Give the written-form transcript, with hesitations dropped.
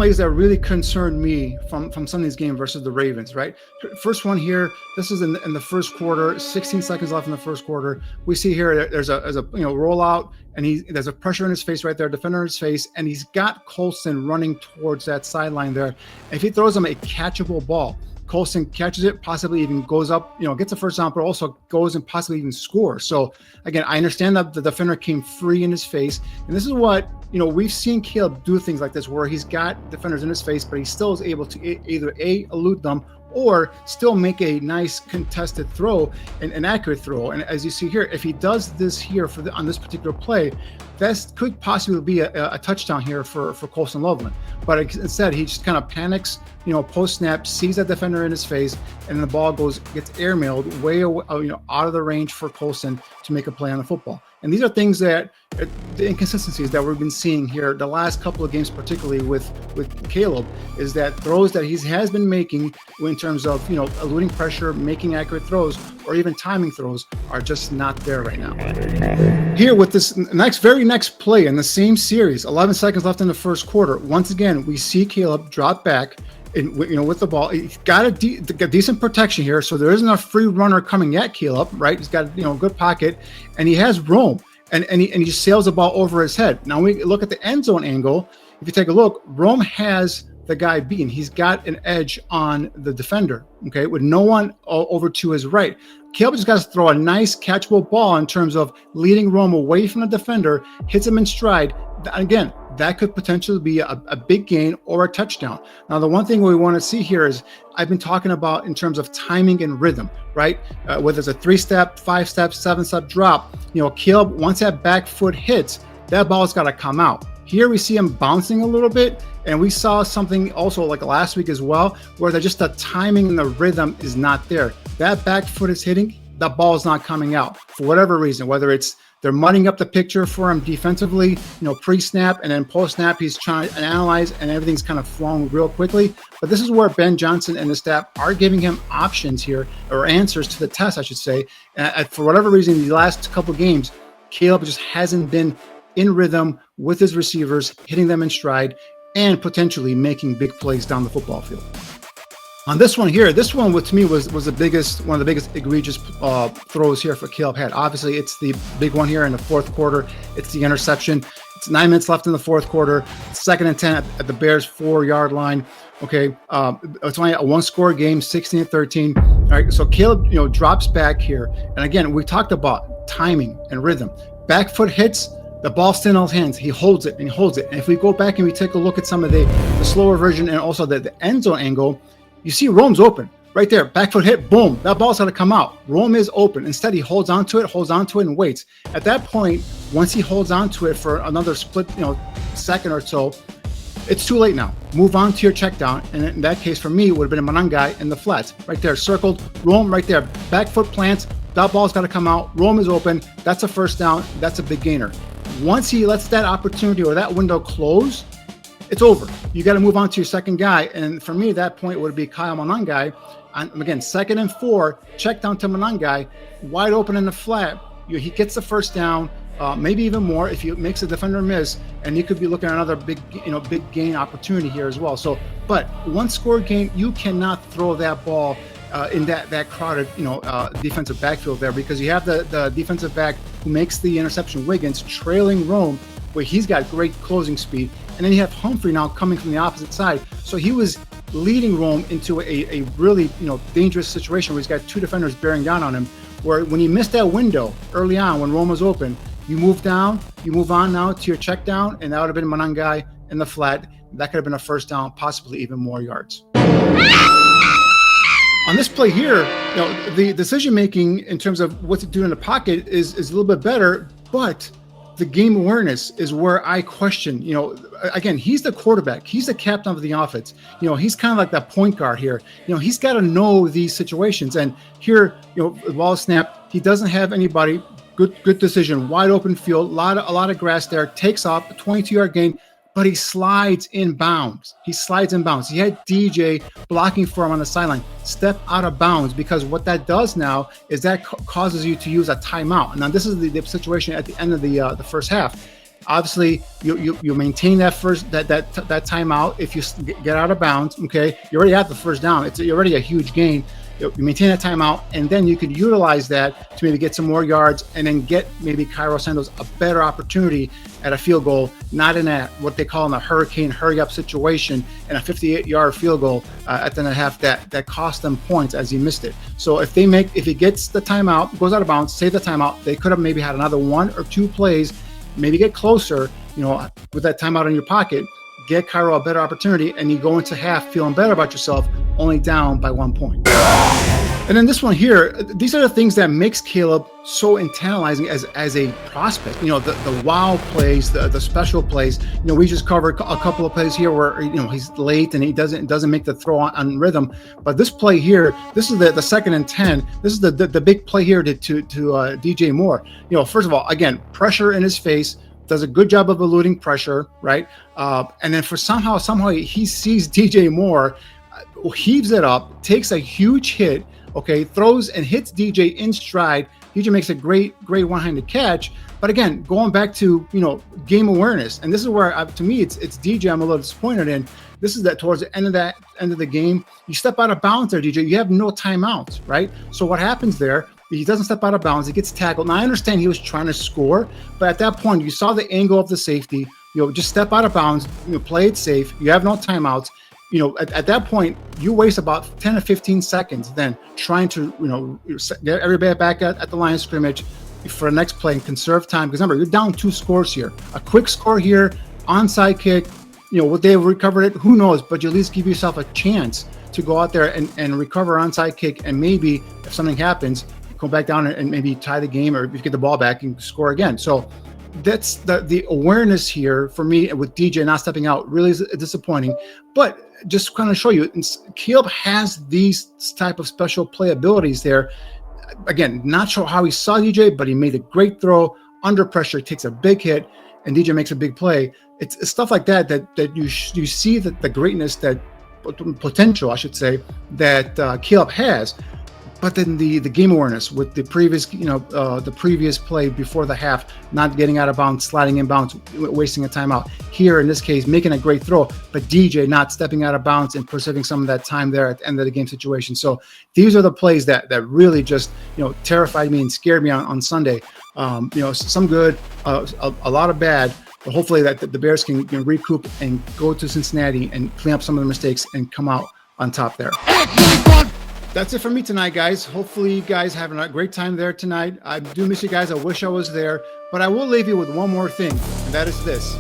plays that really concerned me from Sunday's game versus the Ravens, right? First one here, this is in the first quarter, 16 seconds left in the first quarter. We see here there's a rollout, and there's a pressure in his face right there, defender in his face, and he's got Colson running towards that sideline there. And if he throws him a catchable ball, Colson catches it, possibly even goes up, gets a first down, but also goes and possibly even scores. So again, I understand that the defender came free in his face, and this is what we've seen Caleb do things like this where he's got defenders in his face, but he still is able to either elude them or still make a nice contested throw, an accurate throw. And as you see here, if he does this here on this particular play, that could possibly be a touchdown here for Colson Loveland. But instead, he just kind of panics, post snap, sees that defender in his face, and the ball gets airmailed way away, out of the range for Colson to make a play on the football. And these are things that the inconsistencies that we've been seeing here the last couple of games, particularly with Caleb, is that throws that he has been making in terms of eluding pressure, making accurate throws, or even timing throws are just not there right now. Here with this very next play in the same series, 11 seconds left in the first quarter. Once again, we see Caleb drop back. With the ball, he's got a decent protection here, so there isn't a free runner coming at Caleb, right? He's got a good pocket, and he has room, and he sails the ball over his head. Now we look at the end zone angle. If you take a look, Rome has the guy beaten. He's got an edge on the defender, okay, with no one over to his right. Caleb just got to throw a nice catchable ball in terms of leading Rome away from the defender, hits him in stride. Again, that could potentially be a big gain or a touchdown. Now, the one thing we want to see here is I've been talking about in terms of timing and rhythm, right? Whether it's a 3-step, 5-step, 7-step drop, Caleb, once that back foot hits, that ball's got to come out. Here we see him bouncing a little bit, and we saw something also like last week as well, where just the timing and the rhythm is not there. That back foot is hitting, that ball is not coming out for whatever reason, whether it's they're mudding up the picture for him defensively, pre-snap, and then post-snap, he's trying to analyze, and everything's kind of flowing real quickly. But this is where Ben Johnson and the staff are giving him options here, or answers to the test, I should say. For whatever reason, the last couple games, Caleb just hasn't been in rhythm with his receivers, hitting them in stride, and potentially making big plays down the football field. On this one here, to me was one of the biggest egregious throws here for Caleb had. Obviously, it's the big one here in the fourth quarter. It's the interception. It's 9 minutes left in the fourth quarter. It's 2nd and 10 at the Bears' 4-yard line. Okay, it's only a one-score game, 16-13. All right, so Caleb, drops back here, and again, we talked about timing and rhythm. Back foot hits. The ball's still in his hands. He holds it and he holds it. And if we go back and we take a look at some of the slower version and also the end zone angle, you see Rome's open right there. Back foot hit, boom. That ball's got to come out. Rome is open. Instead, he holds onto it and waits. At that point, once he holds onto it for another split, second or so, it's too late now. Move on to your check down. And in that case, for me, it would have been a Manangai in the flats. Right there, circled. Rome right there. Back foot plants. That ball's got to come out. Rome is open. That's a first down. That's a big gainer. Once he lets that opportunity or that window close, it's over. You got to move on to your second guy. And for me, at that point would be Kyle Manangai. And again, 2nd and 4, check down to Manangai, wide open in the flat. He gets the first down, maybe even more if he makes a defender miss, and you could be looking at another big gain opportunity here as well. So, but one score game, you cannot throw that ball in that crowded, defensive backfield there, because you have the defensive back who makes the interception, Wiggins, trailing Rome, where he's got great closing speed. And then you have Humphrey now coming from the opposite side. So he was leading Rome into a really, dangerous situation where he's got 2 defenders bearing down on him, where when you missed that window early on when Rome was open, you move on now to your check down, and that would have been Manangai in the flat. That could have been a first down, possibly even more yards. On this play here, the decision-making in terms of what to do in the pocket is a little bit better, but the game awareness is where I question, again, he's the quarterback. He's the captain of the offense. He's kind of like that point guard here. He's got to know these situations. And here, ball snap, he doesn't have anybody. Good decision. Wide open field, a lot of grass there. Takes off, a 22-yard gain, but he slides in bounds. He had DJ blocking for him on the sideline. Step out of bounds, because what that does now is that causes you to use a timeout. Now, this is the situation at the end of the first half. Obviously, you maintain that that timeout. If you get out of bounds, okay, you already have the first down. It's already a huge gain. You maintain that timeout, and then you could utilize that to maybe get some more yards, and then get maybe Cairo Santos a better opportunity at a field goal, not in a what they call in a hurricane hurry-up situation, and a 58-yard field goal at the end of the half that cost them points as he missed it. So if he gets the timeout, goes out of bounds, save the timeout, they could have maybe had another 1 or 2 plays, maybe get closer, with that timeout in your pocket, get Cairo a better opportunity, and you go into half feeling better about yourself, only down by 1 point. And then this one here, these are the things that makes Caleb so tantalizing as a prospect. The wow plays, the special plays. We just covered a couple of plays here where he's late and he doesn't make the throw on rhythm. But this play here, this is the 2nd and 10. This is the big play here to DJ Moore. First of all, again, pressure in his face. Does a good job of eluding pressure, right? And then somehow he sees DJ Moore, heaves it up, takes a huge hit, okay, throws and hits DJ in stride. DJ makes a great one-handed catch. But again, going back to game awareness, and this is where to me it's DJ I'm a little disappointed in. This is that towards the end of the game, you step out of bounds there, DJ. You have no timeouts, right? So what happens there? He doesn't step out of bounds. He gets tackled. Now, I understand he was trying to score, but at that point, you saw the angle of the safety. Just step out of bounds. Play it safe. You have no timeouts. At that point, you waste about 10 to 15 seconds then trying to, get everybody back at the line of scrimmage for the next play and conserve time. Because remember, you're down 2 scores here. A quick score here, onside kick. Would they have recovered it? Who knows? But you at least give yourself a chance to go out there and recover onside kick, and maybe if something happens, go back down and maybe tie the game, or if you get the ball back and score again. So that's the awareness here for me with DJ not stepping out really is disappointing. But just kind of show you, Caleb has these type of special play abilities there. Again, not sure how he saw DJ, but he made a great throw under pressure, takes a big hit, and DJ makes a big play. It's stuff like that you see that the greatness, that potential, I should say, that Caleb has. But then the game awareness with the previous play before the half, not getting out of bounds, sliding in bounds, wasting a timeout. Here in this case, making a great throw, but DJ not stepping out of bounds and preserving some of that time there at the end of the game situation. So these are the plays that really just terrified me and scared me on Sunday. Some good, a lot of bad. But hopefully that the Bears can recoup and go to Cincinnati and clean up some of the mistakes and come out on top there. That's it for me tonight, guys. Hopefully you guys having a great time there tonight. I do miss you guys. I wish I was there. But I will leave you with one more thing, and that is this.